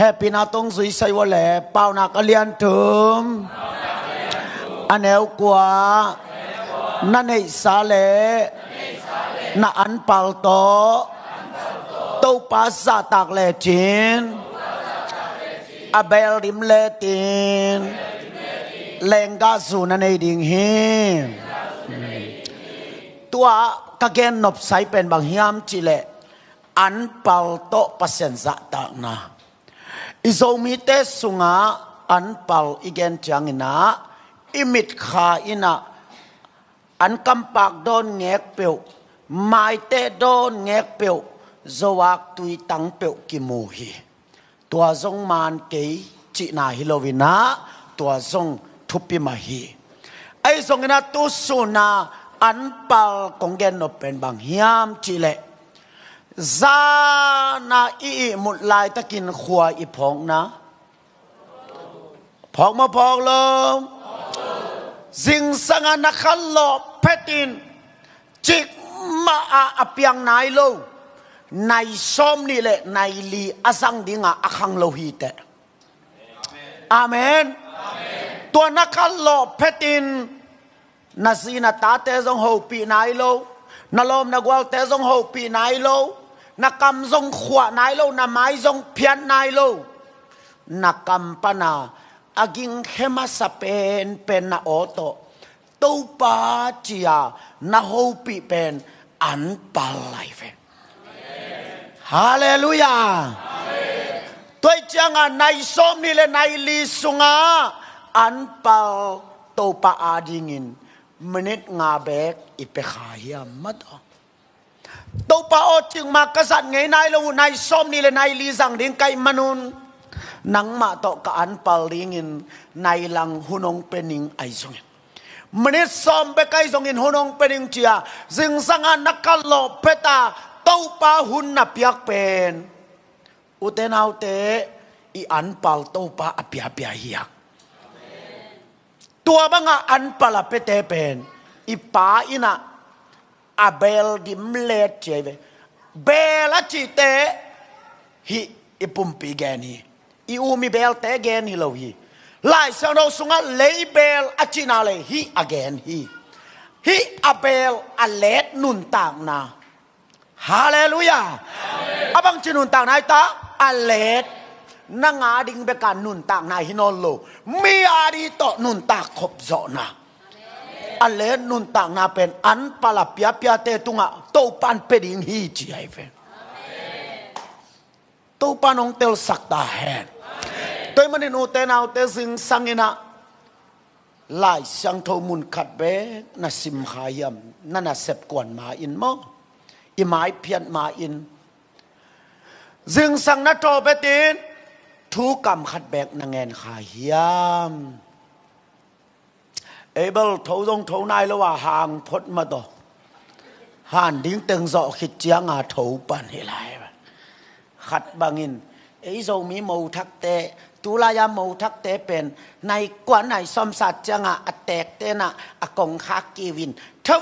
Happy na tong suy say wale bao na kalian tum anel kwa na nei sa le na an pal to tâu pa sa tak le chin abel rim le tin lenga su na nei ding hi tua ka gen nop sai pen bang hiam chi le an pal to pasen za tak na izomi te sunga an pal igen changina imit kha ina an kampak don ngek peu mai te don ngek peu zawak tui tang peu ki mu hi tua zong man ke chi na hilovina tua zong thupi ma hi ai zong ina tu suna an pal kongen no pen bang hiam chi le za na i mut lai takin khwa i phong na phong ma phong lom zing sanga na khallo petin chik ma a apiang nai lo nai som ni le nai li asang dinga akhang lo hi te amen tua na khallo petin na zina ta te zong ho pi nai lo na lom na gwal te zong ho pi nai lo na kam zong khwa nai lo na mai zong phian nai lo na kam pana aging hema sa pen na oto to pa chia na ho pi pen an pal lai fe hallelujah tôi chang a nai som ni le nai li sunga an pal to pa adingin menit nga bek ipe khaya mat to pa o ching ma kasat ngai nai lo nai som ni le nai li zang ding kai manun nang ma to ka an pal ringin nai lang hunong pening ai song menit som be kai song in hunong pening chia zing sanga nakalo peta to pa hun na piak pen uten autte i an pal to pa apia pia hiak tua banga an pala pete pen i pa ina abel dim let cheve bela chite hi ipumpi gani i umi bel te gen hi lo hi lai sang no sunga label achina le hi again hi abel alet nun tang na hallelujah abang chinun tang nai ta alet na nga ding be kan nun tang nai hinon lo mi ari to nun ta khop zo na alet nun tang na pen an pala pia pia te tunga to pan peding hi chi ai fe to panong tel sakta hen tôi mà nên ute nào te zing sangina lai sang thâu mun khat be na sim khayam na sep kwan ma in mo i mai phian ma in zing sang na to betin thu kam khat bek na ngen khayam able thâu dong thâu nai lo wa hang phot ma to han ding teng zo khit chiang a thâu pan hi lai khat bangin ấy dầu mi màu thắc tệ tu la ya màu thắc tệ pen này quan này xóm sát chăng à tẹt tệ na công khắc Kevin thưa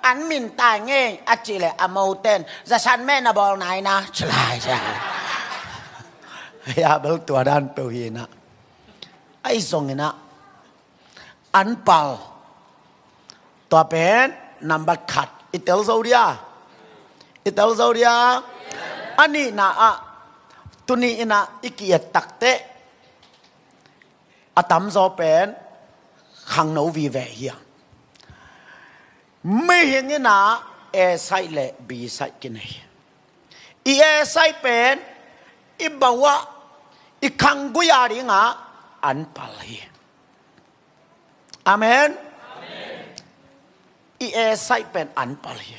anh mình tài nghe chỉ là màu tên ra san mẹ na bol này na lại ra ya bel tua dan biểu hiện na ấy song na anh pal tua pen number cut itel zau dia ani na tuni ina ikiet takte atam zo pen khang no vi ve hiya me hingina e sai le bi sai kinai i e sai pen i bawa i khang guyari nga an pal hi amen i e sai pen an pal hi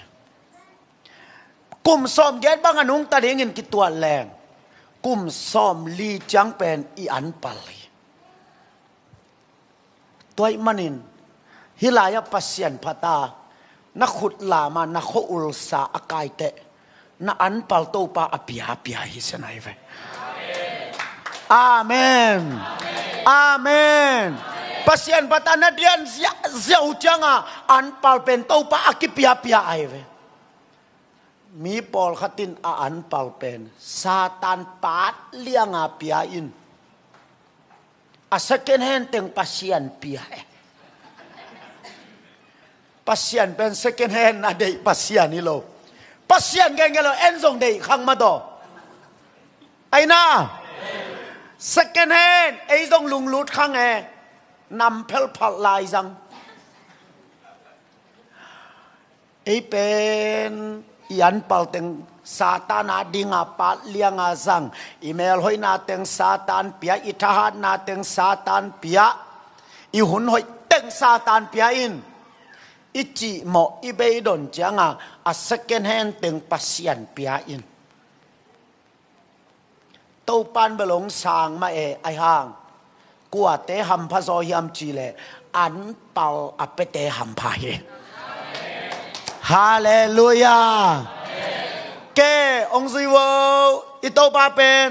kum som get bang anung ta dingin ki tua leng kum som li chang pen i an pal toy manin hilaya pasien phata na khut la ma na kho ul sa akai te na an pal to pa apia pia hi sanai ve amen amen pasien phata na dian ziau changa an pal pen to pa akipia pia ai ve มีปอลขัดินอันเปล่าเป็นซาตานปาดเลี้ยงอาเปียอินsecond hand เต็งปัสยันเปียปัสยันเป็น second hand นะเด็กปัสยันนี่โลปัสยันกันกันเลยเอ็นส่งเด็กขังมาต่อไอ้น่า second hand ไอ้ส่งลุงลุดขังนำเพลพัลลายจังไอ้เป็นยันเปล่าเต็งซาตานดิงอาปัดเลียงอาซังอีเมลหอยนาเต็งซาตานเปียอิทหารนาเต็งซาตานเปียอีหุ่นหอยเต็งซาตานเปียอินอิจิโมอีเบย์ดอนจังอาsecond hand เต็งปัสยันเปียอินตู้ปันเบลงสางมาไอห่างกัวเตหัมพะโซยามจีเลอันเปาอเปเตหัมพาเฮฮาเลลูยาแกองซีวอิโตปาเป็น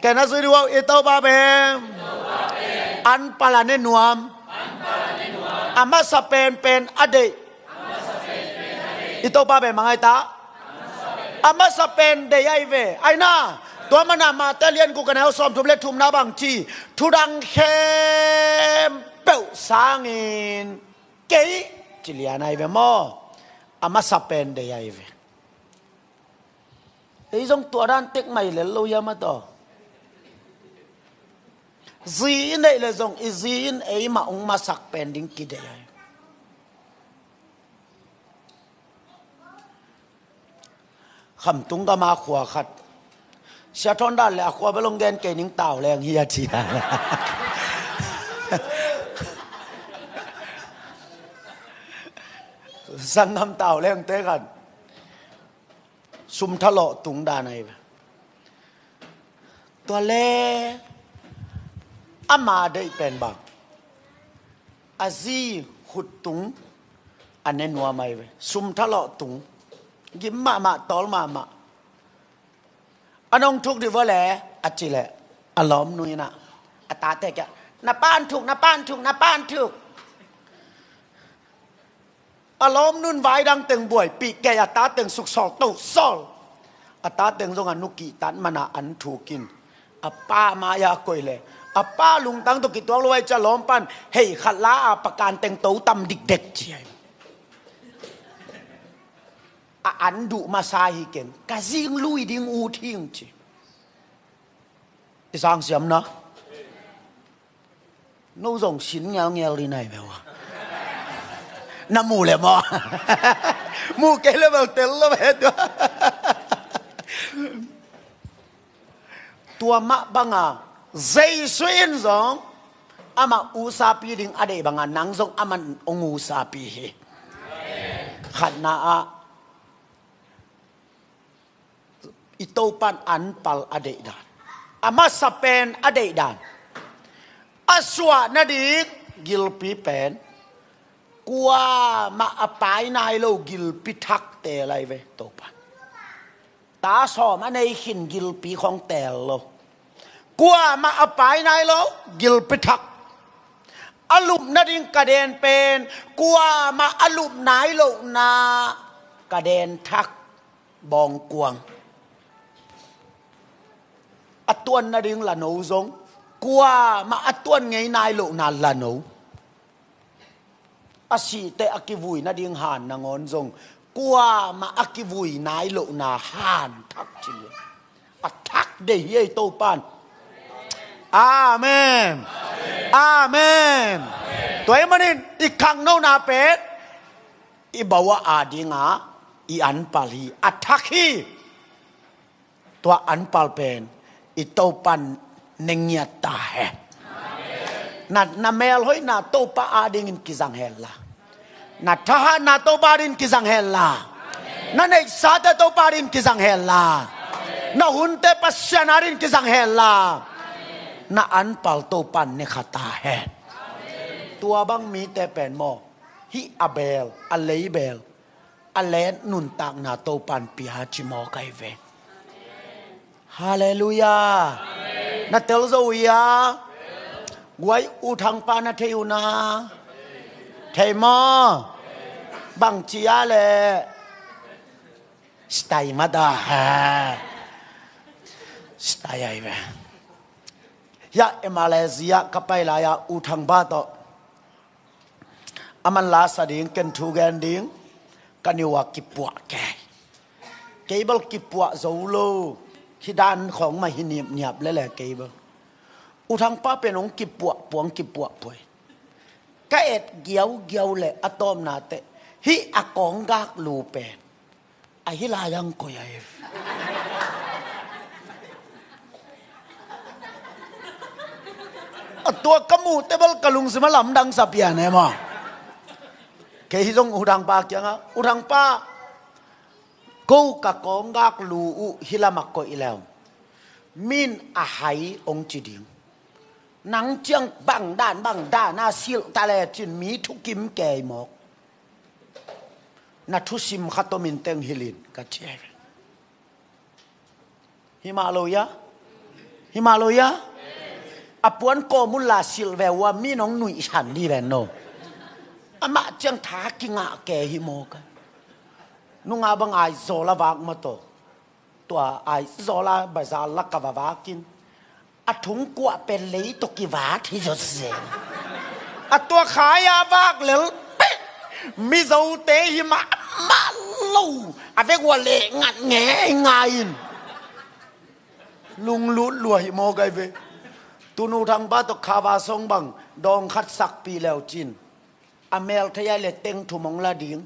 แกนัสซีวอิโตปาเป็นอันปาลาเนนวมอามาสเปนเป็นอดีอิโตปาเป็นมังไงตาอามาสเปนเดียไอเวไอน่าตัวมันมาเตเลียนกูกันเอาซ้อมทุบเล็กทุมนาบังจีทุดังเข้มเปวสางินเกยจิเลียนไอเวมออามาสเปนเดียไอเวไอ้จงตัวด้านเต็กไม่เลยเราอย่ามาต่อจีนได้เลยจงอีจีนไอ้มาองมาสักเป็นดิ้งกิเดียคำตุงก็มาขวาขัดเสียทอนด้านเลยขวาไปลงแกนเกนิ่งเต่าแรงเฮียจีสั่งทำเต่าแรงเตะกันซุมทะเลาะตุงดาในตัวเล่อามาได้เป็นบักอาซีขุดตุงอันนี้นัวไม่เว้ซุมทะเลาะตุงยิ้มมาตอลมาอันน้องทุกดีว่าแหละอาจิแหละอารมณ์นุยนะอาตาแต่แกน้าป้านถูกน้าป้านถูกน้าป้านถูกอารมณ์นุ่นไว้ดังเต็งบ่วยปีแกอัตาเต็งสุกสอลตุกซอลอัตาเต็งทรงอนุกิตันมานาอันถูกินอป้ามายากอยเลยอป้าลุงตั้งตุกิตัวรวยจะล้อมปันเฮ้ยขัดล้าประการเต็งโตตำดิกเด็กเจียอันดุมาซาฮิเก่งกะซิงลุยดิ้งอูทิ้งจีที่สร้างเสียมนะนู้ส่งสินเงี้ยลีไหนแบบว่าน้ำมูเลยมั้งมูเกลือแบบเตลล์แบบตัวมะบังอ่ะใจสวยนซองอามาอุซาปีดิ้งอะไรบังอ่ะนังซองอามันองอุซาปีเฮขัดน่าอิโตปันอันปัลอเดดานอามาสเปนอเดดานอาสวานาดีกิลปีเป็นกัวมาอปายนายโลกิลปีทักเตะอะไรเวโตปันตาสอมาในขินกิลปีของเตะโลกัวมาอปายนายโลกิลปีทักอลุมนาดิงกระเด็นเป็นกัวมาอลุมนายโลนากระเด็นทักบองกวงอัตวนนาดิงละโนซงกัวมาอัตวนไงนายโลนาละโนอาศิเตอกิวุยนาดิงหานนางอนซงกัวมาอกิวุยนายโลนาหานทักจิลอัทักเดียโตปันอาเมนอาเมนตัวเอ็มันอีกครั้งโนนาเป็ดอีบ่าวอาดิงาอีอันปัลฮีอัทักฮีตัวอันปัลเป็นอิโตปันเนงียตาเฮนาเมลหอยนาโตปาอาดิงินกิซังเฮลลานาทหารนาโตปาดินกิซังเฮลลานาเนซาเตโตปาดินกิซังเฮลลานาหุนเตปัสยานาดินกิซังเฮลลานาอันปัลโตปันเนขตาเฮตัวบังมีแต่เป็นโมฮิอาเบลอเลเบลอเลนนุนตากนาโตปันปิฮาจิโมไกเวฮาเลลูยานาเตลโซยาไว้อุทังปานาเทวนาเทมอบังจียาเล stay mada stay ai ve ya Malaysia kapai la ya utang ba to aman la sa ding ken thu gan ding kaniwa kipua ke cable kipua zolo ที่ด้านของมาหินีบเนียบและแหละเกย์บ่อุทังป้าเป็นองกิปวปวงกิปวป่วยก็เอ็ดเกี่ยวแหละอะตอมนาเตฮิอากองกากลูเป็นไอฮิลายังก็ยัยตัวกมูเตเบิลกะลุงสมะลำดังสับยาเนี่ยมั้งเกย์จงอุทังป้าเกี่ยงอ่ะอุทังป้ากูกะกองกากลูอุฮิลามักก็อีแล้วมินอาหายองจีดิงนังเจียงบังด้านน่าซิลตาเลจินมีทุกิมแก่หมอกนัทุสิมขัตมินเตงฮิลินกัจเจฮิมาโลยาอปวนโกมุลลาซิลเวว่ามีน้องหนุ่ยฉันดีแวนโนอามาเจียงทากิงะแก่ฮิโมกันนุ่งอาบังไอโซลาวากมาโตตัวไอโซลาบาซาลักกะวากินอะถุงกัวเป็นเลยตกิวาที่จะเสียอะตัวขายาวากเลยมิโซเตหิมะมาลูอะเวกว่าเลงัดแงไงลุงลุดลวยโมไกเวตูนูทางบ้านตกขาวาทรงบังดองคัดสักปีแล้วจินอเมลทยายเลเต็งถุมงละดิง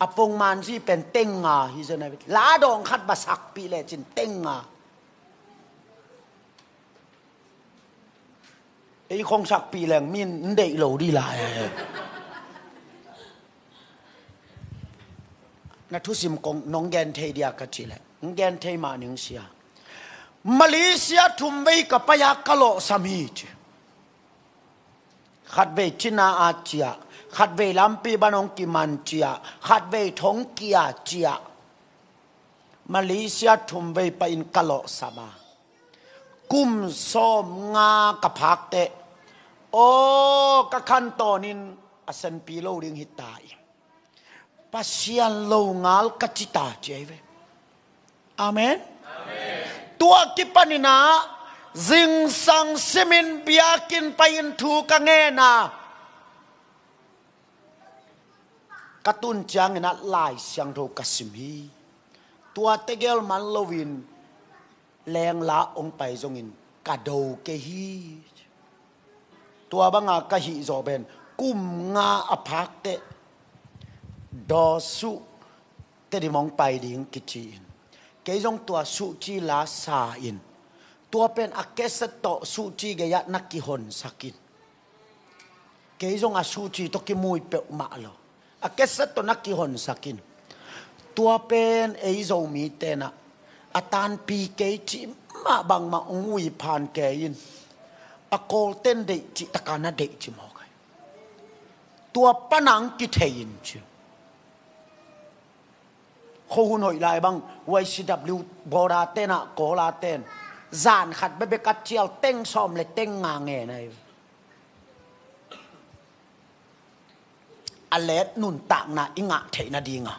อปงมันที่เป็นเต็งงาฮิจะไหนลาดองคัดบาสักปีเลยจินเต็งงาไอ้คงสักปีแหลงมินเดย์โหลดีลายนัทุสิมกงน้องแกนเทเดียกัจจิแหละน้องแกนเทมาหนึ่งเสียมาเลเซียทุ่มไว้กับพยากะโลสามีจขัดเวจินาอาเจียขัดเวลัมปีบานองกิมันเจียขัดเวทงเกียเจียมาเลเซียทุ่มไว้ไปอินกะโลสามากุมซ้อมงากะพักเตโอ้กะขันตอนินอสันปีโลดิงหิตายปัสยันโลงาลกัจจิตาเจเวอาเมนตัวกิปนินาจิงสังซิมินเบียกินไปอินทูกังเงนากระตุนจังนัดลายเสียงโทกัสิมีตัวเตเกลมันโลวินแรงละองไปจงอินกะโดเกฮีตัวบังอากะฮิโซเบนกุมงาอภักเตดอสุเตดิมองไปดิงกิจีนเกยงตัวสุจีลาซาอินตัวเป็นอเกสโตสุจีเกยะนักกิฮอนสักินเกยงอาสุจีตกิมุยเปอมาโลอเกสโตนักกิฮอนสักินตัวเป็นเอโซมีเตนะอาตานปีเกจิมาบังมาองุยผ่านเกยินอโกลเต้นเดจิตะกานาเดจิมอกตัวปนังกิเทยินจิโคหุนหอยลายบังไวซีดับลิวบอราเตนะโกลาเตนจานขัดเบเบกัดเจียวเต้งซอมเลยเต้งงาเงในอเลดนุนตากนาอิงะเทนาดีงะ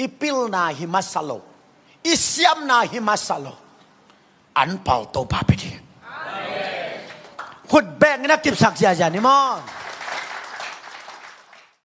อิปิลนาฮิมัสโลอิสยามนาฮิมัสโลอันเป่าโตบาปิดีขุดแบงนักกิบสักยาจานิมอน